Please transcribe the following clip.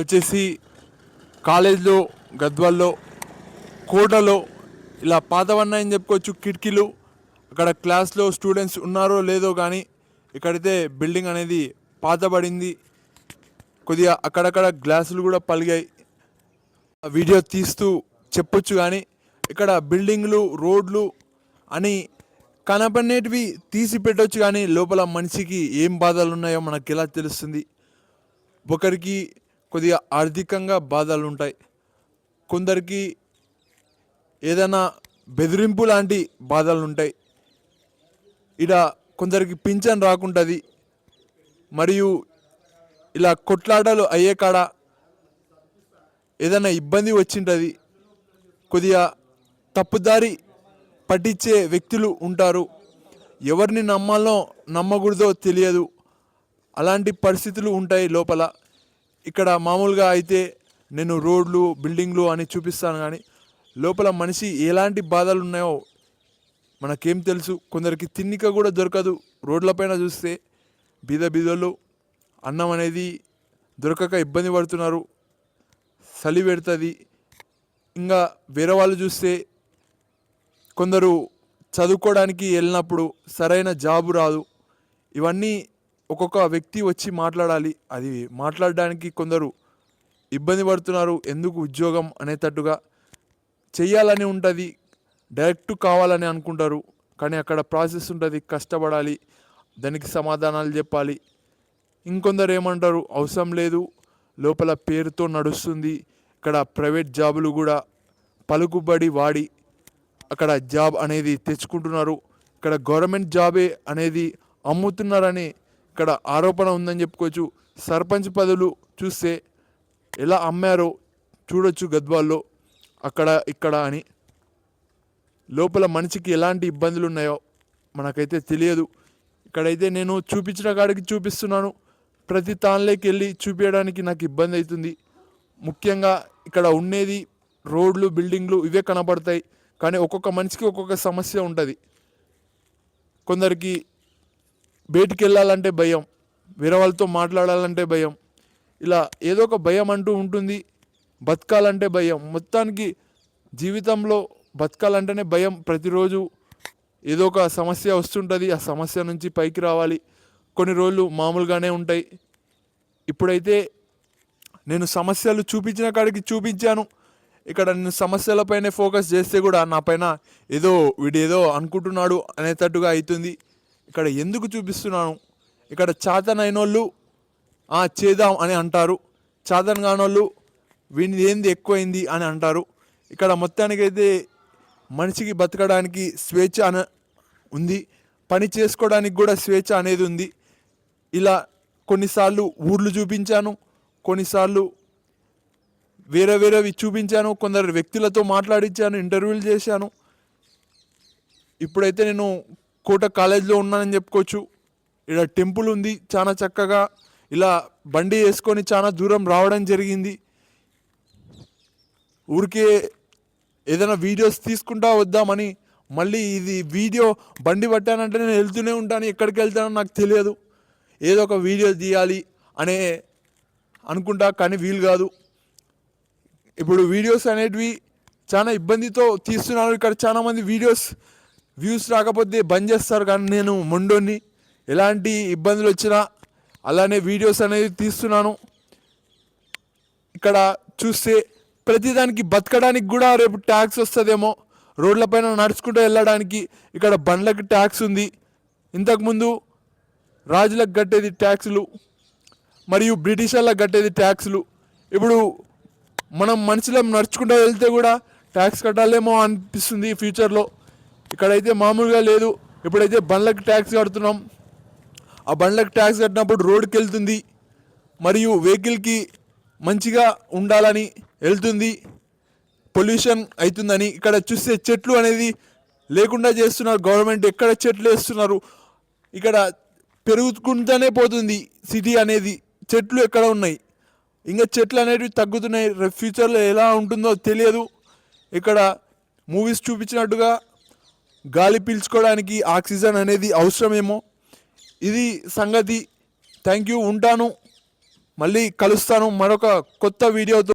వచ్చేసి కాలేజ్లో, గద్వాల్లో, కోటలో ఇలా పాతవన్నాయని చెప్పుకోవచ్చు. కిటికీలు అక్కడ క్లాస్లో స్టూడెంట్స్ ఉన్నారో లేదో కానీ ఇక్కడైతే బిల్డింగ్ అనేది పాతబడింది. కొద్దిగా అక్కడక్కడ గ్లాసులు కూడా పలిగాయి. వీడియో తీస్తూ చెప్పొచ్చు కానీ ఇక్కడ బిల్డింగ్లు, రోడ్లు అని కనపడేటివి తీసి పెట్టవచ్చు కానీ లోపల మనిషికి ఏం బాధలు ఉన్నాయో మనకు ఎలా తెలుస్తుంది? ఒకరికి కొద్దిగా ఆర్థికంగా బాధలు ఉంటాయి, కొందరికి ఏదైనా బెదిరింపు లాంటి బాధలు ఉంటాయి, ఇలా కొందరికి పింఛన్ రాకుంటుంది, మరియు ఇలా కొట్లాటలు అయ్యే కాడ ఏదైనా ఇబ్బంది వచ్చింటుంది, కొద్దిగా తప్పుదారి పట్టించే వ్యక్తులు ఉంటారు, ఎవరిని నమ్మాలో నమ్మకూడదో తెలియదు, అలాంటి పరిస్థితులు ఉంటాయి లోపల. ఇక్కడ మామూలుగా అయితే నేను రోడ్లు, బిల్డింగ్లు అని చూపిస్తాను కానీ లోపల మనిషి ఎలాంటి బాధలు ఉన్నాయో మనకేం తెలుసు? కొందరికి తిన్నిక కూడా దొరకదు. రోడ్లపైన చూస్తే బీద బీదోళ్ళు అన్నం అనేది దొరకక ఇబ్బంది పడుతున్నారు, చలి పెడుతుంది. ఇంకా వేరే వాళ్ళు చూస్తే కొందరు చదువుకోవడానికి వెళ్ళినప్పుడు సరైన జాబు రాదు. ఇవన్నీ ఒక్కొక్క వ్యక్తి వచ్చి మాట్లాడాలి. అది మాట్లాడడానికి కొందరు ఇబ్బంది పడుతున్నారు. ఎందుకు ఉద్యోగం అనేటట్టుగా చెయ్యాలని ఉంటుంది, డైరెక్ట్ కావాలని అనుకుంటారు, కానీ అక్కడ ప్రాసెస్ ఉంటుంది, కష్టపడాలి, దానికి సమాధానాలు చెప్పాలి. ఇంకొందరు ఏమంటారు, అవసరం లేదు, లోపల పేరుతో నడుస్తుంది. ఇక్కడ ప్రైవేట్ జాబులు కూడా పలుకుబడి వాడి అక్కడ జాబ్ అనేది తెచ్చుకుంటున్నారు, ఇక్కడ గవర్నమెంట్ జాబే అనేది అమ్ముతున్నారని ఇక్కడ ఆరోపణ ఉందని చెప్పుకోవచ్చు. సర్పంచ్ పదవులు చూస్తే ఎలా అమ్మారో చూడొచ్చు గద్వాల్లో, అక్కడ ఇక్కడ అని. లోపల మనిషికి ఎలాంటి ఇబ్బందులు ఉన్నాయో మనకైతే తెలియదు. ఇక్కడైతే నేను చూపించిన కాడికి చూపిస్తున్నాను, ప్రతి తాన్లోకి వెళ్ళి చూపించడానికి నాకు ఇబ్బంది అవుతుంది. ముఖ్యంగా ఇక్కడ ఉండేది రోడ్లు, బిల్డింగ్లు ఇవే కనపడతాయి, కానీ ఒక్కొక్క మనిషికి ఒక్కొక్క సమస్య ఉంటుంది. కొందరికి బయటికి వెళ్ళాలంటే భయం, వేరే వాళ్ళతో మాట్లాడాలంటే భయం, ఇలా ఏదో ఒక భయం అంటూ ఉంటుంది. బతకాలంటే భయం, మొత్తానికి జీవితంలో బతకాలంటేనే భయం. ప్రతిరోజు ఏదో ఒక సమస్య వస్తుంటుంది, ఆ సమస్య నుంచి పైకి రావాలి. కొన్ని రోజులు మామూలుగానే ఉంటాయి. ఇప్పుడైతే నేను సమస్యలు చూపించిన కాడికి చూపించాను. ఇక్కడ నేను సమస్యలపైనే ఫోకస్ చేస్తే కూడా నా పైన వీడేదో అనుకుంటున్నాడు అనేటట్టుగా అవుతుంది. ఇక్కడ ఎందుకు చూపిస్తున్నాను, ఇక్కడ చేతనైనోళ్ళు చేద్దాం అని అంటారు, చేతన కానోళ్ళు వీని ఏంది ఎక్కువైంది అని అంటారు. ఇక్కడ మొత్తానికైతే మనిషికి బతకడానికి స్వేచ్ఛ ఉంది, పని చేసుకోవడానికి కూడా స్వేచ్ఛ అనేది ఉంది. ఇలా కొన్నిసార్లు ఊర్లు చూపించాను, కొన్నిసార్లు వేరేవి చూపించాను, కొందరు వ్యక్తులతో మాట్లాడించాను, ఇంటర్వ్యూలు చేశాను. ఇప్పుడైతే నేను కోట కాలేజ్లో ఉన్నానని చెప్పుకోవచ్చు. ఇక్కడ టెంపుల్ ఉంది, చాలా చక్కగా ఇలా బండి వేసుకొని చాలా దూరం రావడం జరిగింది. ఊరికే ఏదైనా వీడియోస్ తీసుకుంటా వద్దామని, మళ్ళీ ఇది వీడియో బండి పట్టానంటే నేను వెళ్తూనే ఉంటాను, ఎక్కడికి వెళ్తానో నాకు తెలియదు, ఏదో ఒక వీడియో తీయాలి అనే అనుకుంటా, కానీ వీలు కాదు. ఇప్పుడు వీడియోస్ అనేటివి చాలా ఇబ్బందితో తీస్తున్నారు. ఇక్కడ చాలామంది వ్యూస్ రాకపోతే బంద్ చేస్తారు, కానీ నేను మొండోని, ఎలాంటి ఇబ్బందులు వచ్చినా అలానే వీడియోస్ అనేది తీస్తున్నాను. ఇక్కడ చూస్తే ప్రతిదానికి బతకడానికి కూడా రేపు ట్యాక్స్ వస్తుందేమో, రోడ్లపైన నడుచుకుంటూ వెళ్ళడానికి ఇక్కడ బండ్లకి ట్యాక్స్ ఉంది. ఇంతకుముందు రాజులకు కట్టేది ట్యాక్సులు, మరియు బ్రిటిష్ వాళ్ళకి కట్టేది ట్యాక్సులు. ఇప్పుడు మనం మనుషులం నడుచుకుంటూ వెళ్తే కూడా ట్యాక్స్ కట్టాలేమో అనిపిస్తుంది ఫ్యూచర్లో. ఇక్కడైతే మామూలుగా లేదు. ఇప్పుడైతే బండ్లకి ట్యాక్స్ కడుతున్నాం, ఆ బండ్లకి ట్యాక్స్ కట్టినప్పుడు రోడ్డుకి వెళ్తుంది, మరియు వెహికల్కి మంచిగా ఉండాలని వెళ్తుంది, పొల్యూషన్ అవుతుందని. ఇక్కడ చూస్తే చెట్లు అనేది లేకుండా చేస్తున్నారు గవర్నమెంట్. ఎక్కడ చెట్లు వేస్తున్నారు? ఇక్కడ పెరుగుకుంటూనే పోతుంది సిటీ అనేది, చెట్లు ఎక్కడ ఉన్నాయి? ఇంకా చెట్లు అనేవి తగ్గుతున్నాయి. ఫ్యూచర్లో ఎలా ఉంటుందో తెలియదు. ఇక్కడ మూవీస్ చూపించినట్టుగా గాలి పీల్చుకోవడానికి ఆక్సిజన్ అనేది అవసరమేమో. ఇది సంగతి. థ్యాంక్ యూ, ఉంటాను. మళ్ళీ కలుస్తాను మరొక కొత్త వీడియోతో.